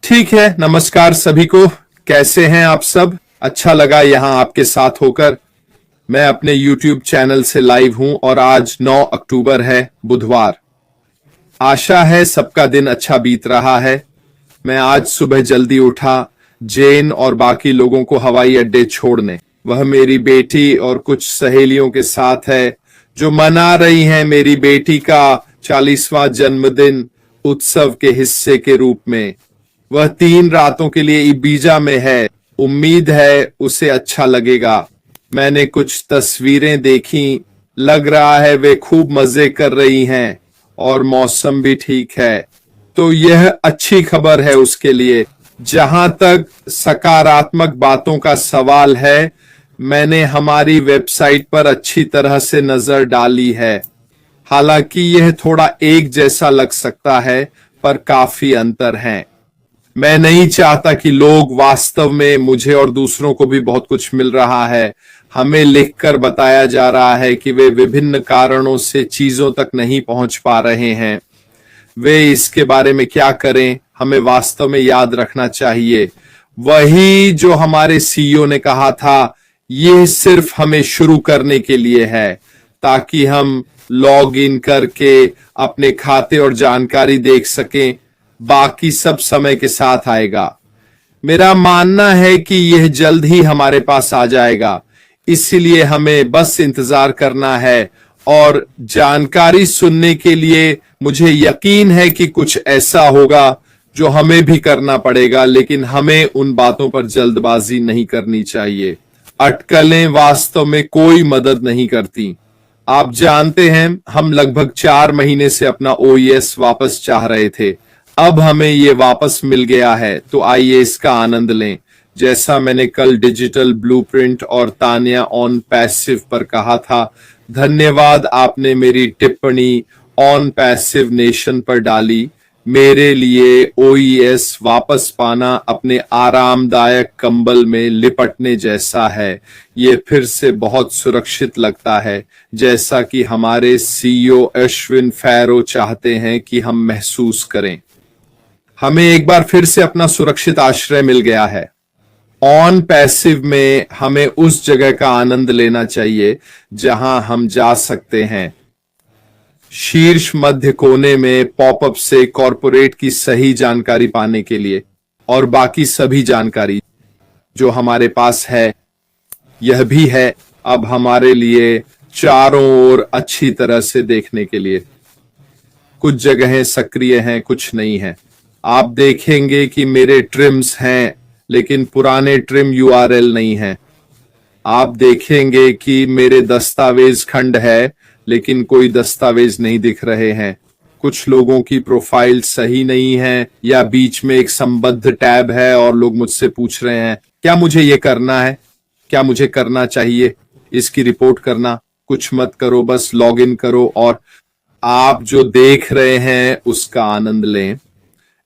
ठीक है। नमस्कार सभी को। कैसे हैं आप सब? अच्छा लगा यहां आपके साथ होकर। मैं अपने YouTube चैनल से लाइव हूं और आज 9 अक्टूबर है, बुधवार। आशा है सबका दिन अच्छा बीत रहा है। मैं आज सुबह जल्दी उठा, जेन और बाकी लोगों को हवाई अड्डे छोड़ने। वह मेरी बेटी और कुछ सहेलियों के साथ है जो मना रही हैं मेरी बेटी का 40वां जन्मदिन उत्सव के हिस्से के रूप में। वह 3 रातों के लिए इबीजा में है। उम्मीद है उसे अच्छा लगेगा। मैंने कुछ तस्वीरें देखी, लग रहा है वे खूब मजे कर रही हैं और मौसम भी ठीक है, तो यह अच्छी खबर है उसके लिए। जहां तक सकारात्मक बातों का सवाल है, मैंने हमारी वेबसाइट पर अच्छी तरह से नजर डाली है। हालांकि यह थोड़ा एक जैसा लग सकता है, पर काफी अंतर है। मैं नहीं चाहता कि लोग वास्तव में मुझे और दूसरों को भी बहुत कुछ मिल रहा है। हमें लिखकर बताया जा रहा है कि वे विभिन्न कारणों से चीजों तक नहीं पहुंच पा रहे हैं। वे इसके बारे में क्या करें, हमें वास्तव में याद रखना चाहिए वही जो हमारे सीईओ ने कहा था, यह सिर्फ हमें शुरू करने के लिए है ताकि हम लॉग इन करके अपने खाते और जानकारी देख सकें। बाकी सब समय के साथ आएगा। मेरा मानना है कि यह जल्द ही हमारे पास आ जाएगा, इसलिए हमें बस इंतजार करना है। और जानकारी सुनने के लिए मुझे यकीन है कि कुछ ऐसा होगा जो हमें भी करना पड़ेगा, लेकिन हमें उन बातों पर जल्दबाजी नहीं करनी चाहिए। अटकलें वास्तव में कोई मदद नहीं करती। आप जानते हैं, हम लगभग 4 महीने से अपना ओईएस वापस चाह रहे थे। अब हमें ये वापस मिल गया है, तो आइए इसका आनंद लें। जैसा मैंने कल डिजिटल ब्लूप्रिंट और तान्या ऑन पैसिव पर कहा था, धन्यवाद आपने मेरी टिप्पणी ऑन पैसिव नेशन पर डाली। मेरे लिए ओईएस वापस पाना अपने आरामदायक कंबल में लिपटने जैसा है। ये फिर से बहुत सुरक्षित लगता है, जैसा कि हमारे सीईओ अश्विन फैरो चाहते हैं कि हम महसूस करें। हमें एक बार फिर से अपना सुरक्षित आश्रय मिल गया है। ऑन पैसिव में हमें उस जगह का आनंद लेना चाहिए जहां हम जा सकते हैं। शीर्ष मध्य कोने में पॉपअप से कॉरपोरेट की सही जानकारी पाने के लिए और बाकी सभी जानकारी जो हमारे पास है, यह भी है अब हमारे लिए चारों ओर अच्छी तरह से देखने के लिए। कुछ जगहें सक्रिय हैं, कुछ नहीं है। आप देखेंगे कि मेरे ट्रिम्स हैं, लेकिन पुराने ट्रिम यूआरएल नहीं है। आप देखेंगे कि मेरे दस्तावेज खंड है, लेकिन कोई दस्तावेज नहीं दिख रहे हैं। कुछ लोगों की प्रोफाइल सही नहीं है, या बीच में एक संबद्ध टैब है और लोग मुझसे पूछ रहे हैं क्या मुझे ये करना है, क्या मुझे करना चाहिए इसकी रिपोर्ट करना। कुछ मत करो, बस लॉग इन करो और आप जो देख रहे हैं उसका आनंद लें।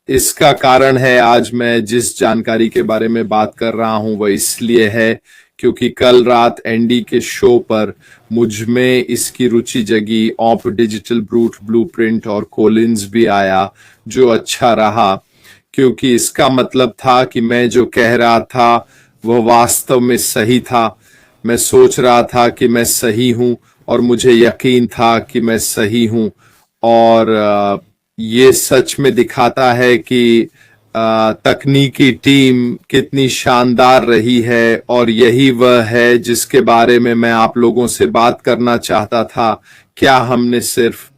इसका कारण है आज मैं जिस जानकारी के बारे में बात कर रहा हूं वह इसलिए है क्योंकि कल रात एंडी के शो पर मुझ में इसकी रुचि जगी। ऑफ डिजिटल ब्लूप्रिंट और कोलिंस भी आया, जो अच्छा रहा क्योंकि इसका मतलब था कि मैं जो कह रहा था वह वास्तव में सही था। मैं सोच रहा था कि मैं सही हूं और मुझे यकीन था कि मैं सही हूं। और ये सच में दिखाता है कि तकनीकी टीम कितनी शानदार रही है, और यही वह है जिसके बारे में मैं आप लोगों से बात करना चाहता था। क्या हमने सिर्फ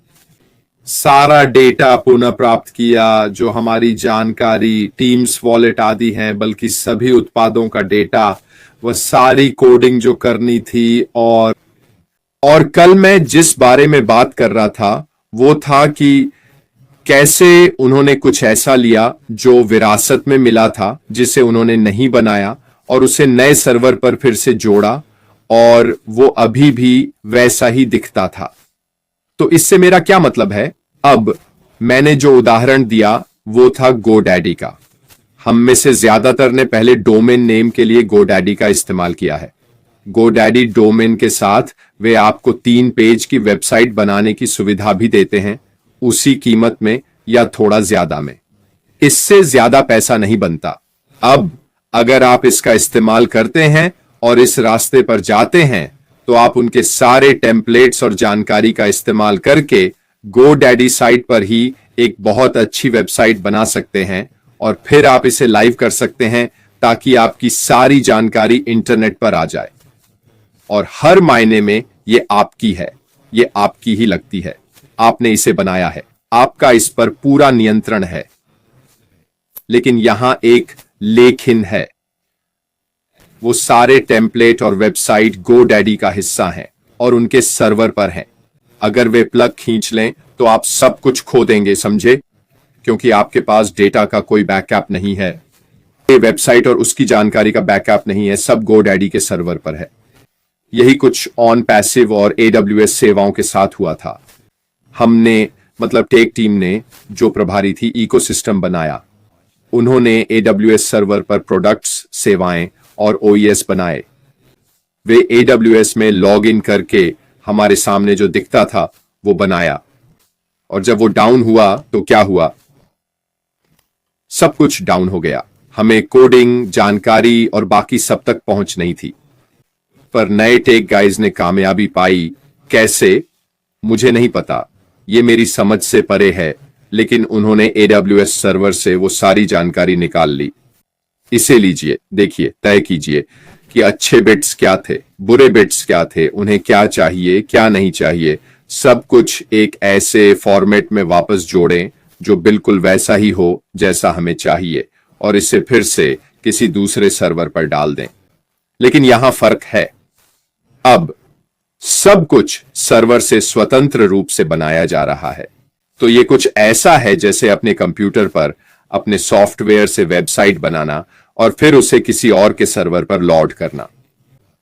सारा डेटा पुनः प्राप्त किया जो हमारी जानकारी, टीम्स वॉलेट आदि हैं, बल्कि सभी उत्पादों का डेटा, वह सारी कोडिंग जो करनी थी। और कल मैं जिस बारे में बात कर रहा था वो था कि कैसे उन्होंने कुछ ऐसा लिया जो विरासत में मिला था, जिसे उन्होंने नहीं बनाया, और उसे नए सर्वर पर फिर से जोड़ा, और वो अभी भी वैसा ही दिखता था। तो इससे मेरा क्या मतलब है? अब मैंने जो उदाहरण दिया वो था गोडैडी का। हम में से ज्यादातर ने पहले डोमेन नेम के लिए गोडैडी का इस्तेमाल किया है। गोडैडी डोमेन के साथ वे आपको 3 पेज की वेबसाइट बनाने की सुविधा भी देते हैं, उसी कीमत में या थोड़ा ज्यादा में। इससे ज्यादा पैसा नहीं बनता। अब अगर आप इसका इस्तेमाल करते हैं और इस रास्ते पर जाते हैं तो आप उनके सारे टेम्पलेट्स और जानकारी का इस्तेमाल करके GoDaddy साइट पर ही एक बहुत अच्छी वेबसाइट बना सकते हैं और फिर आप इसे लाइव कर सकते हैं ताकि आपकी सारी जानकारी इंटरनेट पर आ जाए और हर मायने में ये आपकी है, ये आपकी ही लगती है। आपने इसे बनाया है, आपका इस पर पूरा नियंत्रण है। लेकिन यहां एक लेकिन है, वो सारे टेम्पलेट और वेबसाइट GoDaddy का हिस्सा हैं और उनके सर्वर पर हैं। अगर वे प्लग खींच लें तो आप सब कुछ खो देंगे, समझे? क्योंकि आपके पास डेटा का कोई बैकअप नहीं है, वेबसाइट और उसकी जानकारी का बैकअप नहीं है, सब GoDaddy के सर्वर पर है। यही कुछ ऑन पैसिव और AWS सेवाओं के साथ हुआ था। हमने मतलब टेक टीम ने, जो प्रभारी थी, इकोसिस्टम बनाया। उन्होंने AWS सर्वर पर प्रोडक्ट्स, सेवाएं और OES बनाए। वे AWS में लॉग इन करके हमारे सामने जो दिखता था वो बनाया, और जब वो डाउन हुआ तो क्या हुआ? सब कुछ डाउन हो गया। हमें कोडिंग, जानकारी और बाकी सब तक पहुंच नहीं थी। पर नए टेक गाइज ने कामयाबी पाई। कैसे? मुझे नहीं पता, ये मेरी समझ से परे है, लेकिन उन्होंने AWS सर्वर से वो सारी जानकारी निकाल ली। इसे लीजिए, देखिए, तय कीजिए कि अच्छे बिट्स क्या थे, बुरे बिट्स क्या थे, उन्हें क्या चाहिए, क्या नहीं चाहिए। सब कुछ एक ऐसे फॉर्मेट में वापस जोड़ें जो बिल्कुल वैसा ही हो जैसा हमें चाहिए, और इसे फिर से किसी दूसरे सर्वर पर डाल दें। लेकिन यहां फर्क है, अब सब कुछ सर्वर से स्वतंत्र रूप से बनाया जा रहा है। तो ये कुछ ऐसा है जैसे अपने कंप्यूटर पर अपने सॉफ्टवेयर से वेबसाइट बनाना और फिर उसे किसी और के सर्वर पर लोड करना।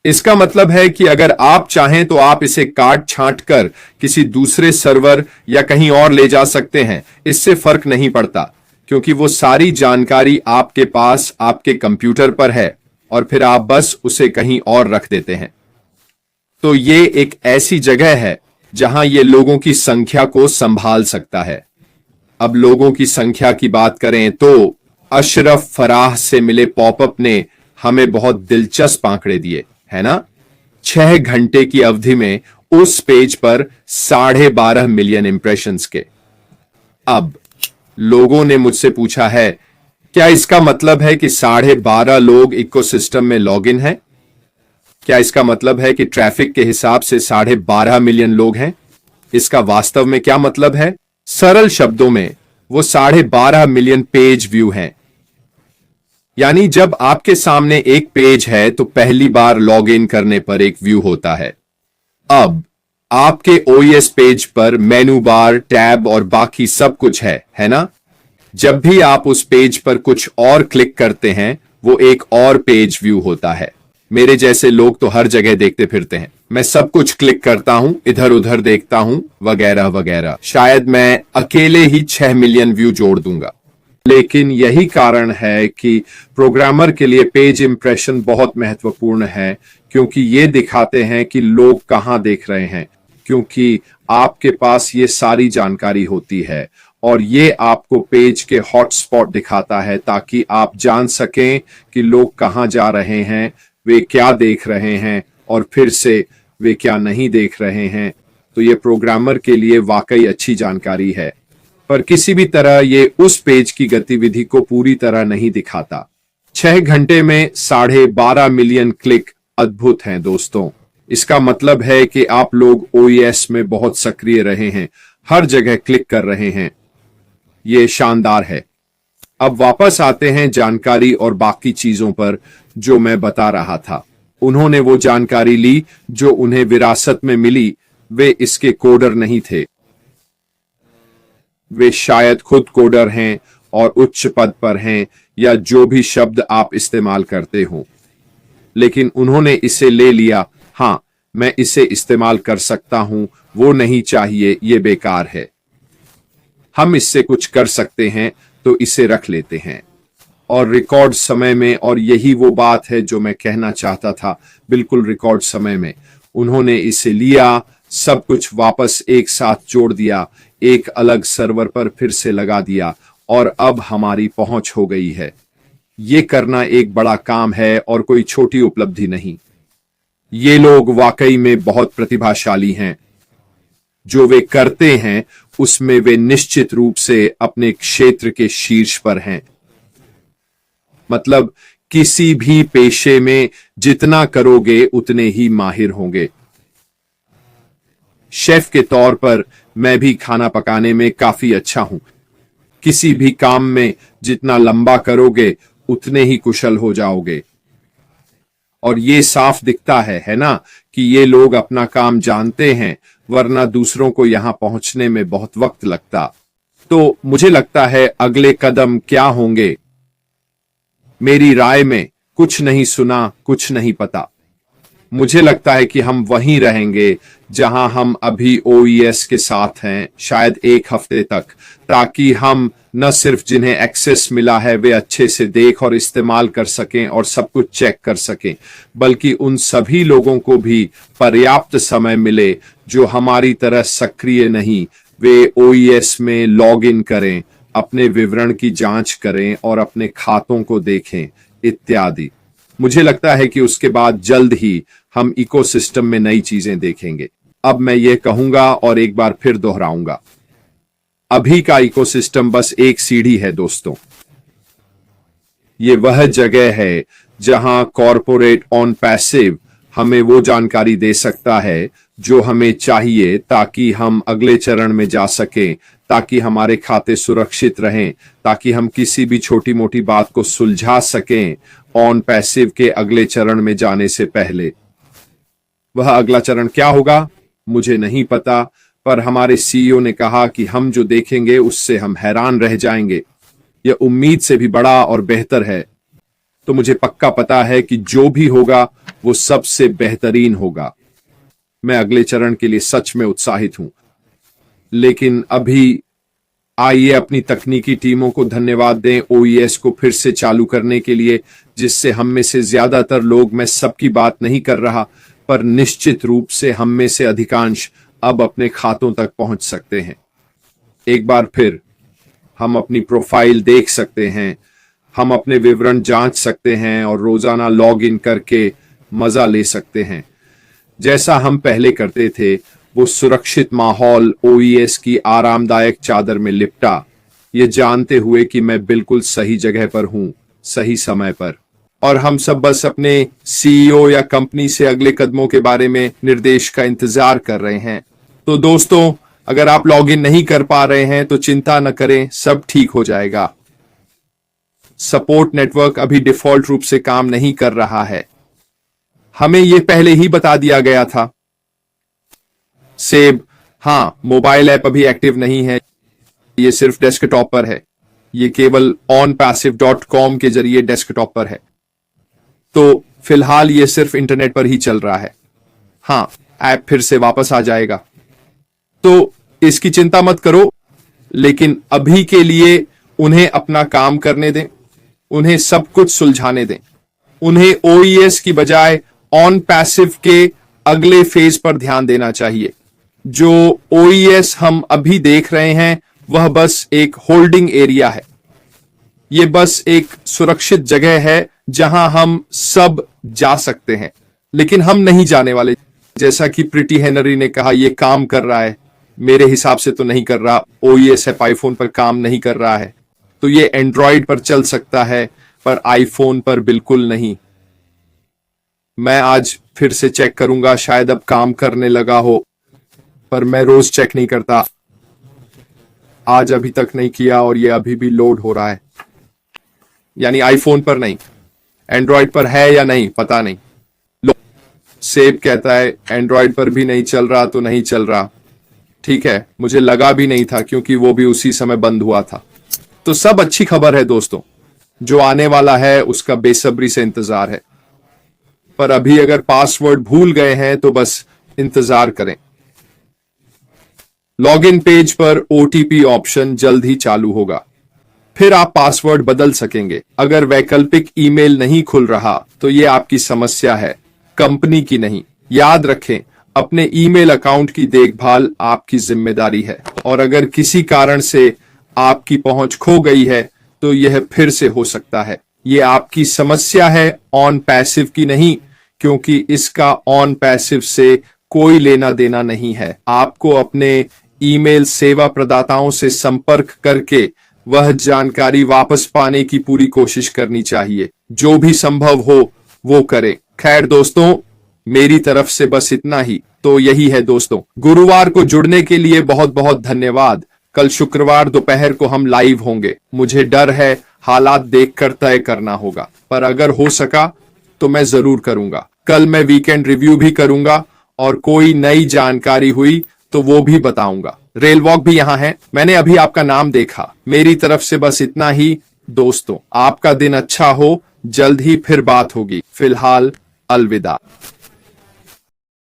इसका मतलब है कि अगर आप चाहें तो आप इसे काट छांट कर किसी दूसरे सर्वर या कहीं और ले जा सकते हैं। इससे फर्क नहीं पड़ता, क्योंकि वो सारी जानकारी आपके पास आपके कंप्यूटर पर है और फिर आप बस उसे कहीं और रख देते हैं। तो ये एक ऐसी जगह है जहां ये लोगों की संख्या को संभाल सकता है। अब लोगों की संख्या की बात करें तो अशरफ फराह से मिले पॉपअप ने हमें बहुत दिलचस्प आंकड़े दिए, है ना? 6 घंटे की अवधि में उस पेज पर 12.5 मिलियन इंप्रेशंस के। अब लोगों ने मुझसे पूछा है, क्या इसका मतलब है कि 12.5 लोग इकोसिस्टम में लॉगिन हैं? क्या इसका मतलब है कि ट्रैफिक के हिसाब से 12.5 मिलियन लोग हैं? इसका वास्तव में क्या मतलब है? सरल शब्दों में वो 12.5 मिलियन पेज व्यू हैं। यानी जब आपके सामने एक पेज है तो पहली बार लॉग इन करने पर एक व्यू होता है। अब आपके OES पेज पर मेनू बार, टैब और बाकी सब कुछ है ना? जब भी आप उस पेज पर कुछ और क्लिक करते हैं वो एक और पेज व्यू होता है। मेरे जैसे लोग तो हर जगह देखते फिरते हैं। मैं सब कुछ क्लिक करता हूं, इधर उधर देखता हूं, वगैरह वगैरह। शायद मैं अकेले ही 6 मिलियन व्यू जोड़ दूंगा। लेकिन यही कारण है कि प्रोग्रामर के लिए पेज इंप्रेशन बहुत महत्वपूर्ण है, क्योंकि ये दिखाते हैं कि लोग कहां देख रहे हैं, क्योंकि आपके पास ये सारी जानकारी होती है और ये आपको पेज के हॉटस्पॉट दिखाता है ताकि आप जान सकें कि लोग कहां जा रहे हैं, वे क्या देख रहे हैं और फिर से वे क्या नहीं देख रहे हैं। तो ये प्रोग्रामर के लिए वाकई अच्छी जानकारी है, पर किसी भी तरह ये उस पेज की गतिविधि को पूरी तरह नहीं दिखाता। 6 घंटे में 12.5 मिलियन क्लिक अद्भुत हैं दोस्तों। इसका मतलब है कि आप लोग OES में बहुत सक्रिय रहे हैं, हर जगह क्लिक कर रहे हैं। ये शानदार है। अब वापस आते हैं जानकारी और बाकी चीजों पर जो मैं बता रहा था। उन्होंने वो जानकारी ली जो उन्हें विरासत में मिली। वे इसके कोडर नहीं थे, वे शायद खुद कोडर हैं और उच्च पद पर हैं या जो भी शब्द आप इस्तेमाल करते हो, लेकिन उन्होंने इसे ले लिया। हां, मैं इसे इस्तेमाल कर सकता हूं, वो नहीं चाहिए, ये बेकार है। हम इससे कुछ कर सकते हैं तो इसे रख लेते हैं और रिकॉर्ड समय में, और यही वो बात है जो मैं कहना चाहता था, बिल्कुल रिकॉर्ड समय में उन्होंने इसे लिया, सब कुछ वापस एक साथ जोड़ दिया, एक अलग सर्वर पर फिर से लगा दिया और अब हमारी पहुंच हो गई है। ये करना एक बड़ा काम है और कोई छोटी उपलब्धि नहीं। ये लोग वाकई में बहुत प्रतिभाशाली हैं। जो वे करते हैं उसमें वे निश्चित रूप से अपने क्षेत्र के शीर्ष पर हैं। मतलब किसी भी पेशे में जितना करोगे उतने ही माहिर होंगे। शेफ के तौर पर मैं भी खाना पकाने में काफी अच्छा हूं। किसी भी काम में जितना लंबा करोगे उतने ही कुशल हो जाओगे। और ये साफ दिखता है ना, कि ये लोग अपना काम जानते हैं, वरना दूसरों को यहां पहुंचने में बहुत वक्त लगता। तो मुझे लगता है अगले कदम क्या होंगे? मेरी राय में कुछ नहीं सुना, कुछ नहीं पता। मुझे लगता है कि हम वहीं रहेंगे जहां हम अभी ओईएस के साथ हैं, शायद एक हफ्ते तक, ताकि हम न सिर्फ जिन्हें एक्सेस मिला है वे अच्छे से देख और इस्तेमाल कर सकें और सब कुछ चेक कर सकें, बल्कि उन सभी लोगों को भी पर्याप्त समय मिले जो हमारी तरह सक्रिय नहीं। वे ओईएस में लॉग इन करें, अपने विवरण की जांच करें और अपने खातों को देखें इत्यादि। मुझे लगता है कि उसके बाद जल्द ही हम इकोसिस्टम में नई चीजें देखेंगे। अब मैं ये कहूंगा और एक बार फिर दोहराऊंगा, अभी का इकोसिस्टम बस एक सीढ़ी है दोस्तों। ये वह जगह है जहां कॉरपोरेट ऑन पैसिव हमें वो जानकारी दे सकता है जो हमें चाहिए ताकि हम अगले चरण में जा सकें, ताकि हमारे खाते सुरक्षित रहें, ताकि हम किसी भी छोटी मोटी बात को सुलझा सकें ऑन पैसिव के अगले चरण में जाने से पहले। वह अगला चरण क्या होगा मुझे नहीं पता, पर हमारे सीईओ ने कहा कि हम जो देखेंगे उससे हम हैरान रह जाएंगे। यह उम्मीद से भी बड़ा और बेहतर है। तो मुझे पक्का पता है कि जो भी होगा वो सबसे बेहतरीन होगा। मैं अगले चरण के लिए सच में उत्साहित हूं। लेकिन अभी आइए अपनी तकनीकी टीमों को धन्यवाद दें ओईएस को फिर से चालू करने के लिए, जिससे हम में से ज्यादातर लोग, मैं सबकी बात नहीं कर रहा, पर निश्चित रूप से हम में से अधिकांश अब अपने खातों तक पहुंच सकते हैं। एक बार फिर हम अपनी प्रोफाइल देख सकते हैं, हम अपने विवरण जांच सकते हैं और रोजाना लॉग इन करके मजा ले सकते हैं जैसा हम पहले करते थे। वो सुरक्षित माहौल ओईएस की आरामदायक चादर में लिपटा, ये जानते हुए कि मैं बिल्कुल सही जगह पर हूं, सही समय पर। और हम सब बस अपने सीईओ या कंपनी से अगले कदमों के बारे में निर्देश का इंतजार कर रहे हैं। तो दोस्तों, अगर आप लॉग इन नहीं कर पा रहे हैं तो चिंता न करें, सब ठीक हो जाएगा। सपोर्ट नेटवर्क अभी डिफॉल्ट रूप से काम नहीं कर रहा है, हमें यह पहले ही बता दिया गया था। सेब, हाँ, मोबाइल ऐप अभी एक्टिव नहीं है, ये सिर्फ डेस्कटॉप पर है। ये केवल onpassive.com के जरिए डेस्कटॉप पर है। तो फिलहाल ये सिर्फ इंटरनेट पर ही चल रहा है। हाँ, ऐप फिर से वापस आ जाएगा, तो इसकी चिंता मत करो। लेकिन अभी के लिए उन्हें अपना काम करने दें, उन्हें सब कुछ सुलझाने दें। उन्हें ओईएस की बजाय ऑन पैसिव के अगले फेज पर ध्यान देना चाहिए। जो ओईएस हम अभी देख रहे हैं वह बस एक होल्डिंग एरिया है। यह बस एक सुरक्षित जगह है जहां हम सब जा सकते हैं, लेकिन हम नहीं जाने वाले। जैसा कि प्रीति हेनरी ने कहा, यह काम कर रहा है। मेरे हिसाब से तो नहीं कर रहा। ओईएस ऐप आईफोन पर काम नहीं कर रहा है, तो ये एंड्रॉयड पर चल सकता है, पर आईफोन पर बिल्कुल नहीं। मैं आज फिर से चेक करूंगा, शायद अब काम करने लगा हो, पर मैं रोज चेक नहीं करता। आज अभी तक नहीं किया और ये अभी भी लोड हो रहा है। यानी आईफोन पर नहीं, एंड्रॉयड पर है या नहीं पता नहीं। सेब कहता है एंड्रॉयड पर भी नहीं चल रहा तो नहीं चल रहा। ठीक है, मुझे लगा भी नहीं था क्योंकि वो भी उसी समय बंद हुआ था। तो सब अच्छी खबर है दोस्तों, जो आने वाला है उसका बेसब्री से इंतजार है। पर अभी अगर पासवर्ड भूल गए हैं तो बस इंतजार करें। लॉगिन पेज पर ओटीपी ऑप्शन जल्द ही चालू होगा, फिर आप पासवर्ड बदल सकेंगे। अगर वैकल्पिक ईमेल नहीं खुल रहा तो यह आपकी समस्या है, कंपनी की नहीं। याद रखें, अपने ईमेल अकाउंट की देखभाल आपकी जिम्मेदारी है। और अगर किसी कारण से आपकी पहुंच खो गई है तो यह फिर से हो सकता है। ये आपकी समस्या है, ऑन पैसिव की नहीं, क्योंकि इसका ऑन पैसिव से कोई लेना देना नहीं है। आपको अपने ईमेल सेवा प्रदाताओं से संपर्क करके वह जानकारी वापस पाने की पूरी कोशिश करनी चाहिए। जो भी संभव हो वो करें। खैर दोस्तों, मेरी तरफ से बस इतना ही। तो यही है दोस्तों, गुरुवार को जुड़ने के लिए बहुत बहुत धन्यवाद। कल शुक्रवार दोपहर को हम लाइव होंगे। मुझे डर है, हालात देखकर तय करना होगा, पर अगर हो सका तो मैं जरूर करूंगा। कल मैं वीकेंड रिव्यू भी करूंगा और कोई नई जानकारी हुई तो वो भी बताऊंगा। रेल वॉक भी यहाँ है, मैंने अभी आपका नाम देखा। मेरी तरफ से बस इतना ही दोस्तों, आपका दिन अच्छा हो। जल्द ही फिर बात होगी। फिलहाल अलविदा।